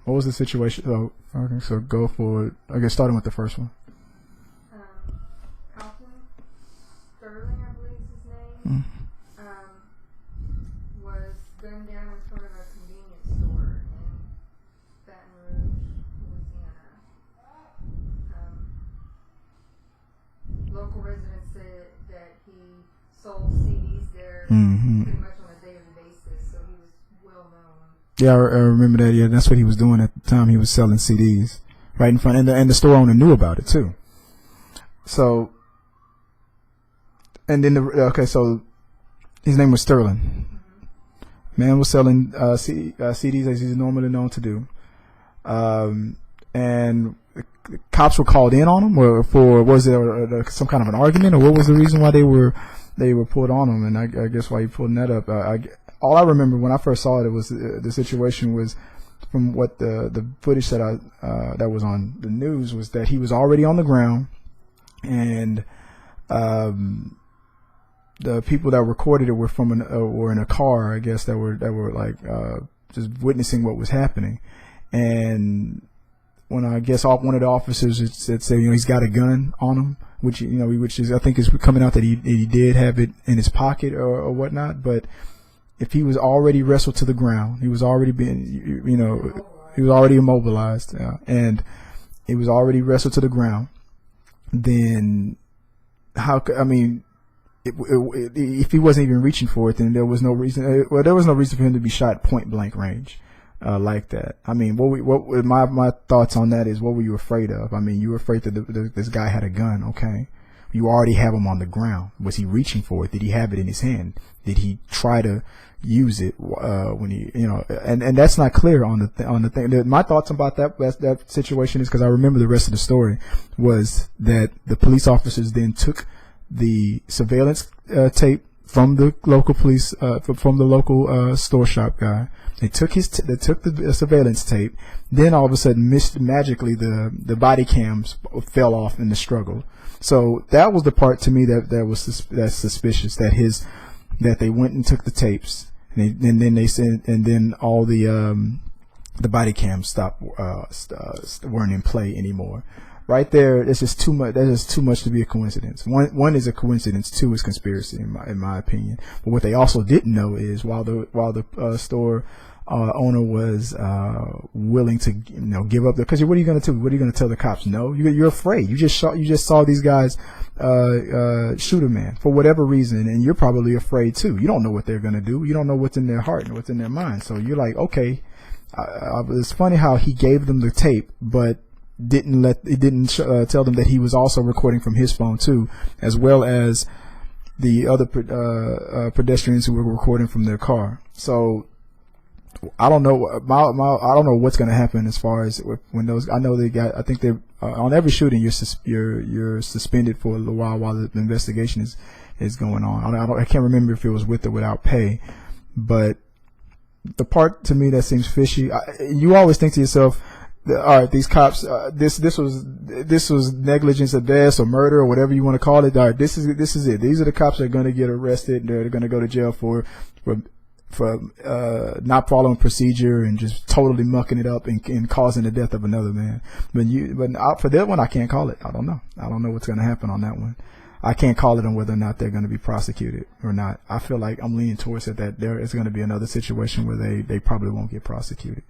What was the situation? Oh, okay, so go for, I guess, starting with the first one. Alton, Sterling, I believe is his Mm. name, was gunned down in front of a convenience store in Baton Rouge, Louisiana. Local residents said that he sold CDs there pretty much on a daily basis, so he was well known. Yeah, I remember that. Yeah, that's what he was doing at the time. He was selling CDs right in front, and the store owner knew about it too. So, and then so his name was Sterling. Man was selling CDs as he's normally known to do, and the cops were called in on him, or was there some kind of an argument, or what was the reason why they were pulled on him? And I guess why you pulling that up. All I remember when I first saw it was the situation was, from what the footage that that was on the news, was that he was already on the ground, and the people that recorded it were were in a car, I guess, that were like just witnessing what was happening. And when I guess one of the officers said, he's got a gun on him, which is, I think, is coming out that he did have it in his pocket or whatnot. But if he was already wrestled to the ground, he was already he was already immobilized, and he was already wrestled to the ground, then if he wasn't even reaching for it, then there was no reason. There was no reason for him to be shot point blank range like that. I mean, my thoughts on that is, what were you afraid of? I mean, you were afraid that this guy had a gun. Okay, you already have him on the ground. Was he reaching for it? Did he have it in his hand? Did he try to use it when he, and that's not clear on the thing. My thoughts about that situation is, because I remember the rest of the story, was that the police officers then took the surveillance tape from the local police, from the local store shop guy. They took the surveillance tape. Then all of a sudden, magically, the body cams fell off in the struggle. So that was the part to me that's suspicious. That they went and took the tapes, and then they said, and then all the body cams weren't in play anymore. Right there, it's just too much. That is too much to be a coincidence. One is a coincidence. Two is conspiracy, in my opinion. But what they also didn't know is, while the store owner was willing to give up, because what are you going to do? What are you going to tell the cops? No, you're afraid. You just saw these guys shoot a man for whatever reason, and you're probably afraid too. You don't know what they're going to do. You don't know what's in their heart and what's in their mind. So you're like, okay. It's funny how he gave them the tape, but didn't tell them that he was also recording from his phone too, as well as the other pedestrians who were recording from their car. So I don't know. I don't know what's going to happen as far as when those. I know I think they're on every shooting. You're suspended for a little while the investigation is going on. I can't remember if it was with or without pay, but the part to me that seems fishy. You always think to yourself, all right, these cops. This was negligence at best, or murder, or whatever you want to call it. All right, this is it. These are the cops that are going to get arrested. They're going to go to jail for not following procedure and just totally mucking it up and causing the death of another man. But for that one, I can't call it. I don't know. I don't know what's going to happen on that one. I can't call it on whether or not they're going to be prosecuted or not. I feel like I'm leaning towards it that there is going to be another situation where they probably won't get prosecuted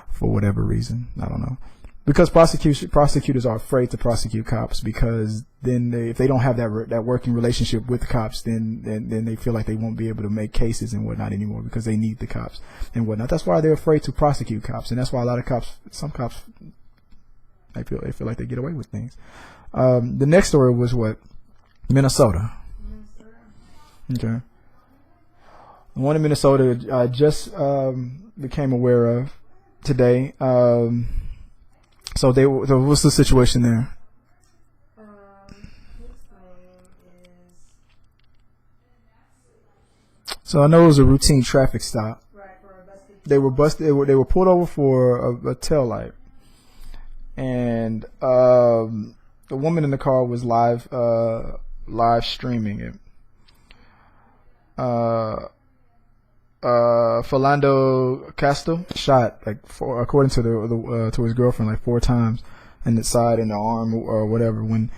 for whatever reason. I don't know. Because prosecutors are afraid to prosecute cops, because then if they don't have that working relationship with the cops, then they feel like they won't be able to make cases and whatnot anymore, because they need the cops and whatnot. That's why they're afraid to prosecute cops, and that's why some cops, they feel like they get away with things. The next story was what? Minnesota. Okay. The one in Minnesota I just became aware of today. So what's the situation there? His name is. So I know it was a routine traffic stop. Right, for a busted. They were busted. They were pulled over for a tail light, and the woman in the car was live streaming it. Philando Castile shot according to to his girlfriend, like 4 times in the side, in the arm, or whatever. When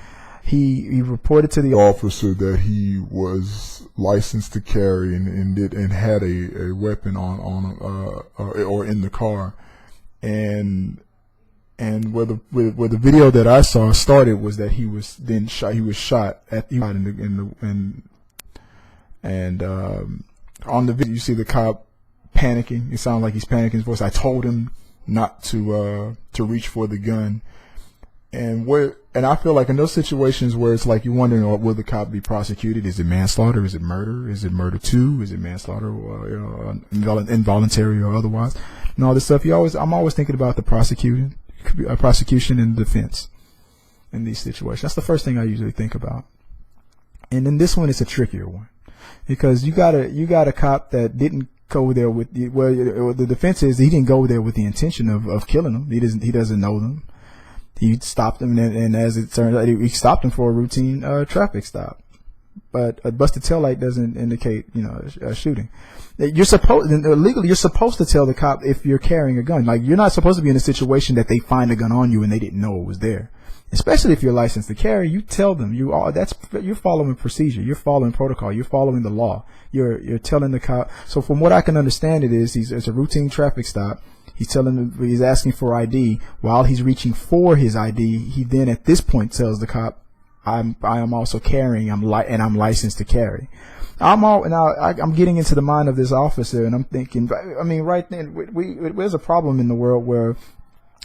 he reported to the officer that he was licensed to carry and had a weapon or in the car, and where the video that I saw started was that he was then shot. He was shot on the video, you see the cop panicking. It sounds like he's panicking. His voice. I told him not to reach for the gun. And I feel like in those situations where it's like you're wondering, will the cop be prosecuted? Is it manslaughter? Is it murder? Is it murder 2? Is it manslaughter or involuntary or otherwise? And all this stuff. I'm always thinking about the prosecution and defense in these situations. That's the first thing I usually think about. And in this one, it's a trickier one. Because you got a cop that didn't go there with the defense is he didn't go there with the intention of killing them. He doesn't know them. He stopped them, and as it turns out, he stopped them for a routine traffic stop. But a busted taillight doesn't indicate a shooting. You're supposed to tell the cop if you're carrying a gun. Like, you're not supposed to be in a situation that they find a gun on you and they didn't know it was there. Especially if you're licensed to carry, you tell them you're following procedure, you're following protocol, you're following the law. You're telling the cop. So from what I can understand, it's a routine traffic stop. He's asking for ID. While he's reaching for his ID, he then at this point tells the cop, I am also carrying. I'm licensed to carry. I'm getting into the mind of this officer, and I'm thinking. I mean, right then, there's a problem in the world where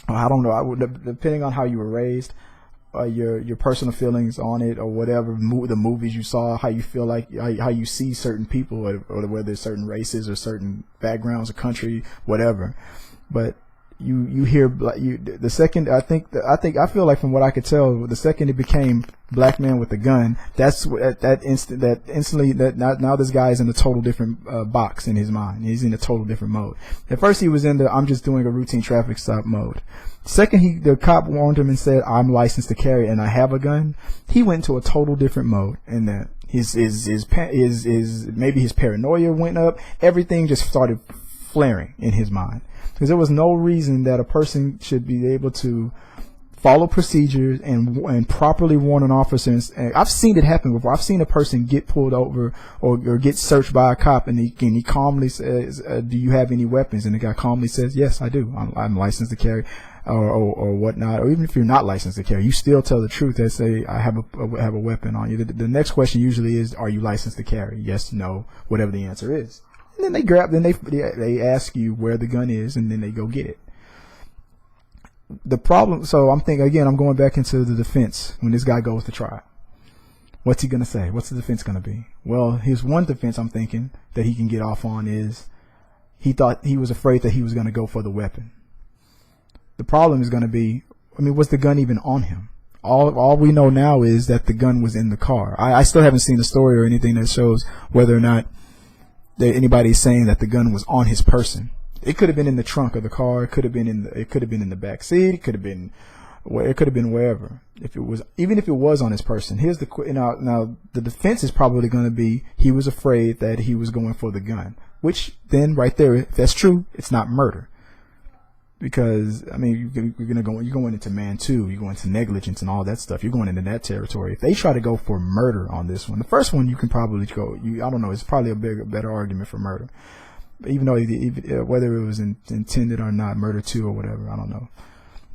I don't know. Depending on how you were raised, your personal feelings on it, or whatever, the movies you saw, how you feel like how you see certain people, or whether it's certain races or certain backgrounds or country, whatever. But you hear the second I feel like from what I could tell, the second it became black man with a gun, instantly now this guy is in a total different box in his mind. He's in a total different mode. At first he was in the I'm just doing a routine traffic stop mode. Second, the cop warned him and said, I'm licensed to carry and I have a gun. He went to a total different mode, and that maybe his paranoia went up. Everything just started flaring in his mind. Because there was no reason that a person should be able to follow procedures and properly warn an officer. And I've seen it happen before. I've seen a person get pulled over or get searched by a cop, and he calmly says, do you have any weapons? And the guy calmly says, yes, I do. I'm licensed to carry, or whatnot. Or even if you're not licensed to carry, you still tell the truth and say, I have a weapon on you. The next question usually is, are you licensed to carry? Yes, no, whatever the answer is. And then they ask you where the gun is, and then they go get it. The problem, so I'm going back into the defense when this guy goes to trial. What's he going to say? What's the defense going to be? Well, his one defense I'm thinking that he can get off on is he was afraid that he was going to go for the weapon. The problem is going to be, was the gun even on him? All we know now is that the gun was in the car. I still haven't seen a story or anything that shows whether or not anybody's saying that the gun was on his person. It could have been in the trunk of the car. It could have been in the back seat. It could have been wherever. Even if it was on his person. Here's now the defense is probably going to be he was afraid that he was going for the gun, which then right there, if that's true, it's not murder. Because you're going into man too. You're going into negligence and all that stuff. You're going into that territory. If they try to go for murder on this one, the first one you can probably go. I don't know. It's probably a better argument for murder, even though whether it was intended or not, murder 2 or whatever. I don't know.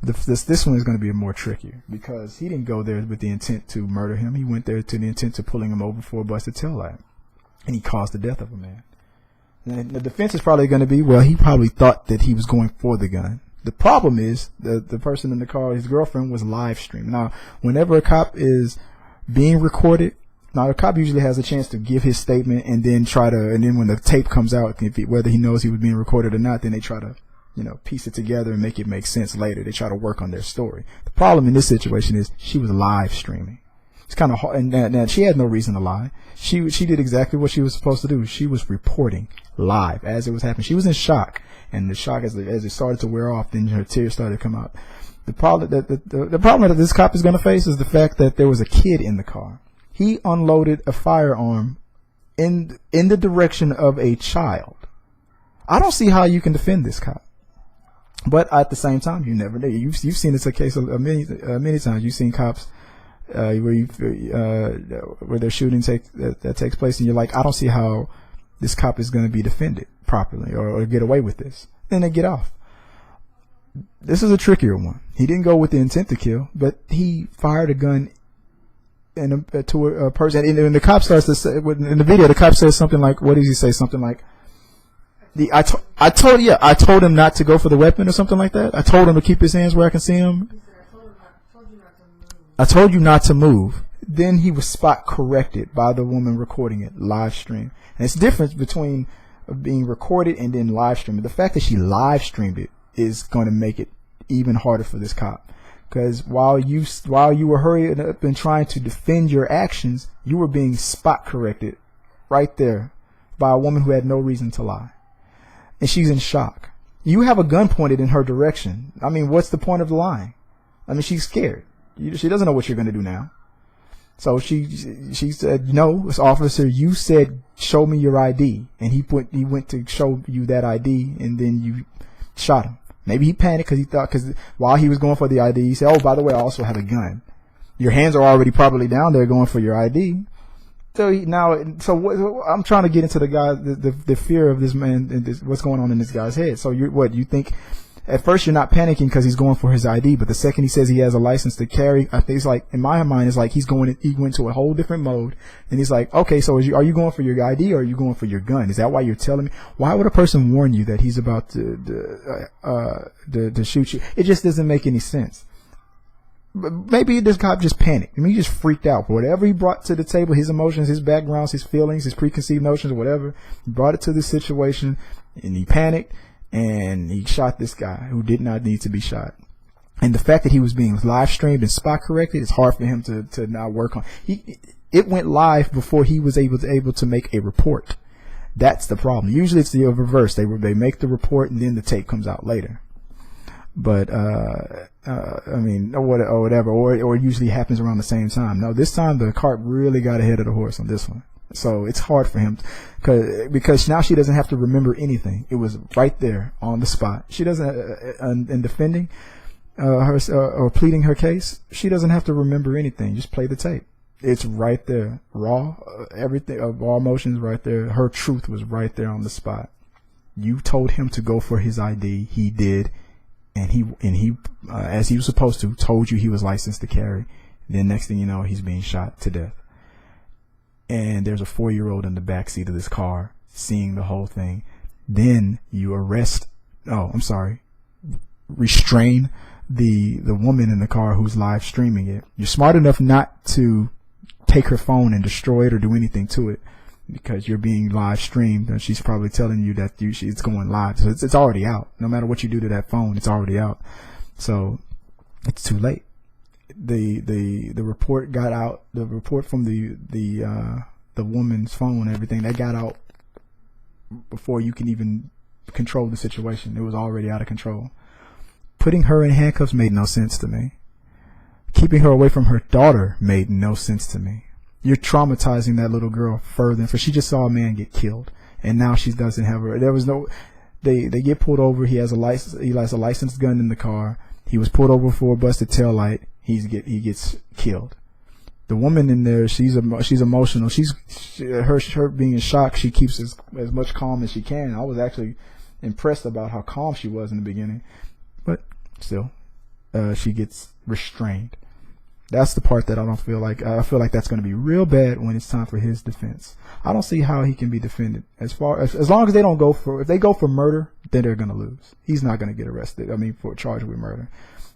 This one is going to be more trickier because he didn't go there with the intent to murder him. He went there to the intent of pulling him over for a busted taillight, and he caused the death of a man. And the defense is probably going to be, well, he probably thought that he was going for the gun. The problem is the person in the car, his girlfriend, was live streaming. Now, whenever a cop is being recorded, now a cop usually has a chance to give his statement and then when the tape comes out, whether he knows he was being recorded or not, then they try to, piece it together and make it make sense later. They try to work on their story. The problem in this situation is she was live streaming. It's kind of hard, and she had no reason to lie. She did exactly what she was supposed to do. She was reporting live as it was happening. She was in shock, and the shock as it started to wear off, then her tears started to come out. The problem that this cop is going to face is the fact that there was a kid in the car. He unloaded a firearm in the direction of a child. I don't see how you can defend this cop. But at the same time, you never know. You've seen this a case many times. You've seen cops where their shooting that takes place, and you're like, I don't see how this cop is going to be defended properly or get away with this. Then they get off. This is a trickier one. He didn't go with the intent to kill, but he fired a gun to a person. And the cop starts to say, in the video, the cop says something like, what does he say? Something like, I told him not to go for the weapon or something like that. I told him to keep his hands where I can see him. I told you not to move. Then he was spot corrected by the woman recording it, live stream. And it's difference between being recorded and then live streaming. The fact that she live streamed it is going to make it even harder for this cop. Because while you were hurrying up and trying to defend your actions, you were being spot corrected right there by a woman who had no reason to lie. And she's in shock. You have a gun pointed in her direction. I mean, what's the point of lying? I mean, she's scared. She doesn't know what you're going to do now. So she said, no, officer, you said, show me your ID. And he went to show you that ID, and then you shot him. Maybe he panicked because while he was going for the ID, he said, oh, by the way, I also have a gun. Your hands are already probably down there going for your ID. So I'm trying to get into the fear of this man and what's going on in this guy's head. So you think at first you're not panicking because he's going for his ID, but the second he says he has a license to carry, I think it's like, in my mind, it's like he went to a whole different mode, and he's like, okay, so are you going for your ID or are you going for your gun? Is that why you're telling me? Why would a person warn you that he's about to shoot you? It just doesn't make any sense. Maybe this cop just panicked. I mean, he just freaked out. Whatever he brought to the table, his emotions, his backgrounds, his feelings, his preconceived notions, whatever, he brought it to the situation, and he panicked, and he shot this guy who did not need to be shot. And the fact that he was being live streamed and spot corrected, it's hard for him to not work on. It went live before he was able to make a report. That's the problem. Usually it's the reverse. They make the report and then the tape comes out later. But I mean, or whatever, or it usually happens around the same time. No, this time the cart really got ahead of the horse on this one. So it's hard for him because now she doesn't have to remember anything. It was right there on the spot. She doesn't, in defending her or pleading her case, she doesn't have to remember anything. Just play the tape. It's right there, raw, everything, raw emotions right there. Her truth was right there on the spot. You told him to go for his ID. He did. And he, as he was supposed to, told you he was licensed to carry. Then next thing you know, he's being shot to death. And there's a 4-year-old in the backseat of this car seeing the whole thing. Then you restrain the woman in the car who's live streaming it. You're smart enough not to take her phone and destroy it or do anything to it, because you're being live streamed, and she's probably telling you that it's going live. So it's already out. No matter what you do to that phone, it's already out. So it's too late. The report got out. The report from the woman's phone, everything that got out before you can even control the situation. It was already out of control. Putting her in handcuffs made no sense to me. Keeping her away from her daughter made no sense to me. You're traumatizing that little girl further, for she just saw a man get killed, and now she doesn't have her. There was no. They get pulled over. He has a license. He has a licensed gun in the car. He was pulled over for a busted taillight. He gets killed. The woman in there, she's emotional. Her being in shock. She keeps as much calm as she can. I was actually impressed about how calm she was in the beginning, but still, she gets restrained. That's the part that I don't feel like. I feel like that's going to be real bad when it's time for his defense. I don't see how he can be defended. As long as if they go for murder, then they're going to lose. He's not going to get arrested. I mean, for charged with murder.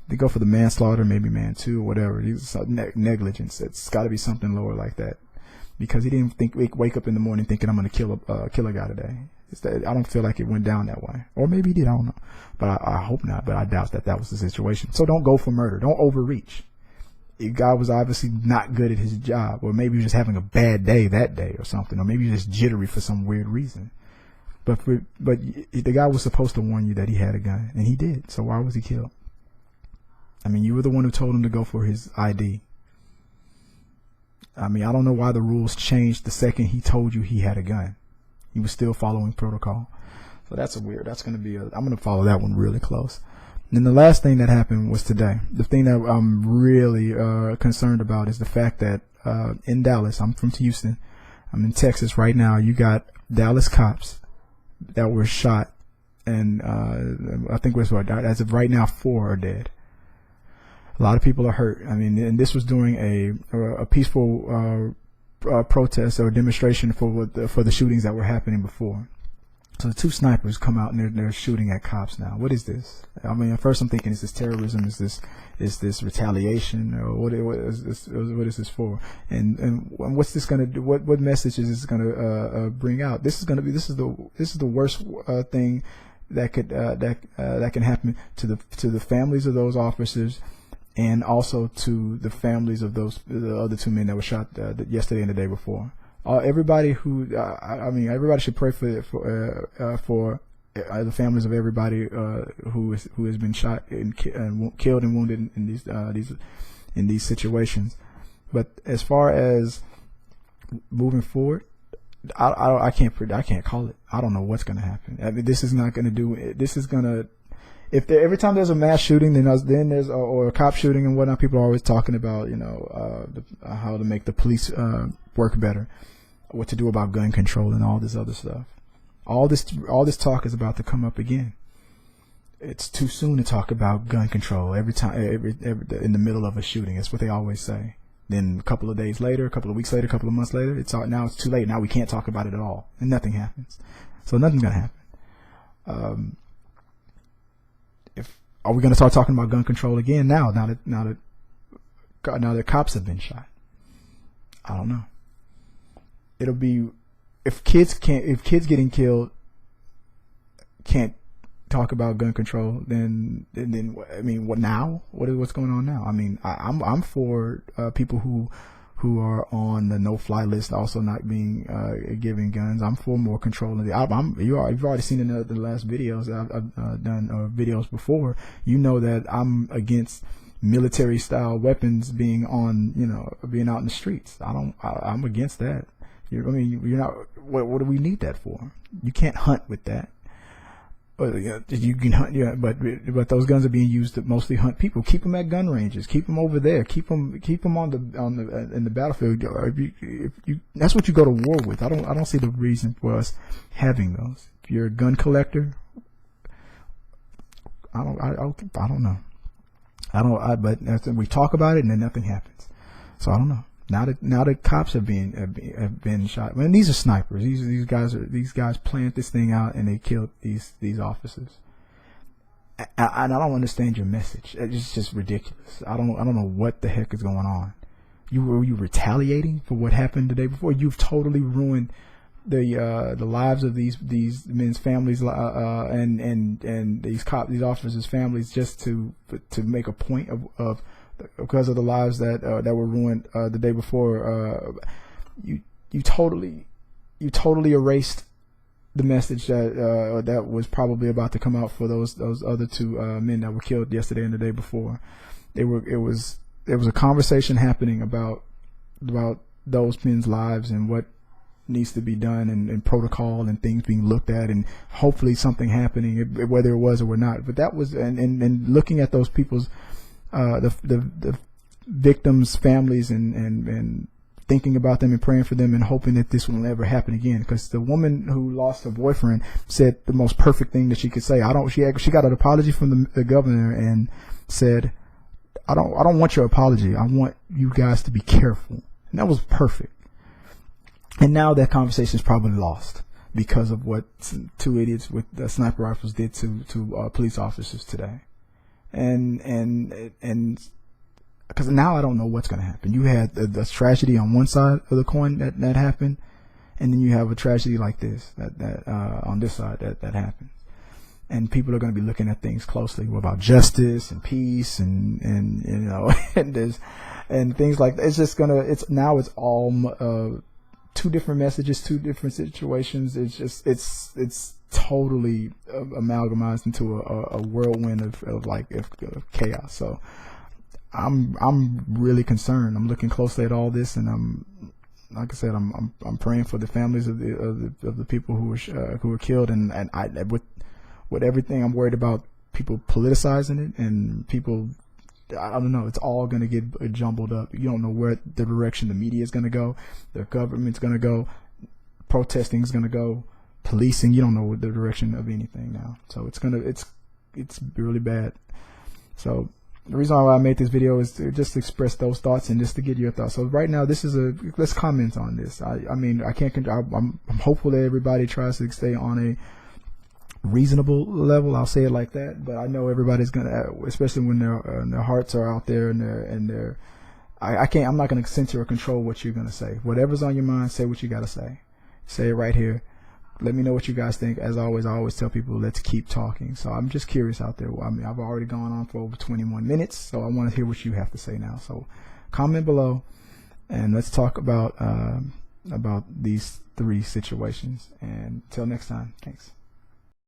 They go for the manslaughter, maybe man 2 or whatever. He's negligence. It's got to be something lower like that, because he didn't wake up in the morning thinking I'm going to kill a guy today. I don't feel like it went down that way, or maybe he did. I don't know, but I hope not. But I doubt that was the situation. So don't go for murder. Don't overreach. The guy was obviously not good at his job, or maybe he was just having a bad day that day or something, or maybe he was just jittery for some weird reason. But the guy was supposed to warn you that he had a gun, and he did. So why was he killed? I mean, you were the one who told him to go for his ID. I mean, I don't know why the rules changed the second he told you he had a gun. He was still following protocol. So that's going to be I'm going to follow that one really close. And then the last thing that happened was today. The thing that I'm really concerned about is the fact that in Dallas, I'm from Houston, I'm in Texas right now. You got Dallas cops that were shot, and I think as of right now, 4 are dead. A lot of people are hurt. I mean, and this was during a peaceful protest or demonstration for the shootings that were happening before. So the 2 snipers come out and they're shooting at cops now. What is this? I mean, at first I'm thinking, is this terrorism? Is this retaliation? Or what is this for? And what's this going to do? What message is this going to bring out? This is the worst thing that can happen to the families of those officers, and also to the families of the other 2 men that were shot yesterday and the day before. Everybody everybody should pray for the families of everybody who has been shot and killed and wounded in these situations. But as far as moving forward, I can't call it. I don't know what's going to happen. I mean, this is not going to do it. This is going to, every time there's a mass shooting, then there's or a cop shooting and whatnot, people are always talking about how to make the police work better, what to do about gun control and all this other stuff. All this talk is about to come up again. It's too soon to talk about gun control every time in the middle of a shooting. That's what they always say. Then a couple of days later, a couple of weeks later, a couple of months later, now it's too late. Now we can't talk about it at all, and nothing happens. So nothing's gonna happen. Are we gonna start talking about gun control again now that cops have been shot? I don't know. It'll be if kids getting killed can't talk about gun control, then I mean, what now? What's going on now? I mean, I'm for people who are on the no-fly list, also not being given guns. I'm for more control. You've already seen in the last videos I've done videos before. You know that I'm against military style weapons being out in the streets. I'm against that. You're not. What do we need that for? You can't hunt with that. You can hunt, yeah, but those guns are being used to mostly hunt people. Keep them at gun ranges. Keep them over there. Keep them in the battlefield. That's what you go to war with. I don't see the reason for us having those. If you're a gun collector, I don't know. But we talk about it and then nothing happens. So I don't know. Now that cops have been shot. Man, these are snipers. These guys planned this thing out and they killed these officers. And I don't understand your message. It's just ridiculous. I don't know what the heck is going on. Were you retaliating for what happened the day before? You've totally ruined the lives of these men's families and these officers' families just to make a point of because of the lives that were ruined the day before. You totally erased the message that was probably about to come out for those other 2 men that were killed yesterday and the day before. There was a conversation happening about those men's lives and what needs to be done and protocol and things being looked at and hopefully something happening, whether it was or not. But that was and looking at those people's the victims' families and thinking about them and praying for them and hoping that this will never happen again. Because the woman who lost her boyfriend said the most perfect thing that she could say. She got an apology from the governor and said, I don't want your apology. I want you guys to be careful. And that was perfect. And now that conversation is probably lost because of what 2 idiots with sniper rifles did to police officers today. And because now I don't know what's going to happen. You had the tragedy on one side of the coin that happened, and then you have a tragedy like this that on this side that happened. And people are going to be looking at things closely about justice and peace and and things like that. It's just it's all 2 different messages, 2 different situations. It's totally amalgamized into a whirlwind of chaos. So I'm really concerned. I'm looking closely at all this, and like I said, I'm praying for the families of the people who were killed, and I with everything, I'm worried about people politicizing it and people. I don't know. It's all going to get jumbled up. You don't know where the direction the media is going to go, the government's going to go, protesting is going to go, policing. You don't know the direction of anything now. So it's really bad. So the reason why I made this video is to just express those thoughts and just to get your thoughts. So right now, let's comment on this. I mean, I can't. I'm hopeful that everybody tries to stay on a reasonable level. I'll say it like that, but I know everybody's gonna, especially when their hearts are out there and I'm not gonna censor or control what you're gonna say. Whatever's on your mind, say what you gotta say. Say it right here. Let me know what you guys think. As always, I always tell people, let's keep talking. So I'm just curious out there. I mean, I've already gone on for over 21 minutes, so I want to hear what you have to say now. So comment below and let's talk about these 3 situations. And till next time, thanks.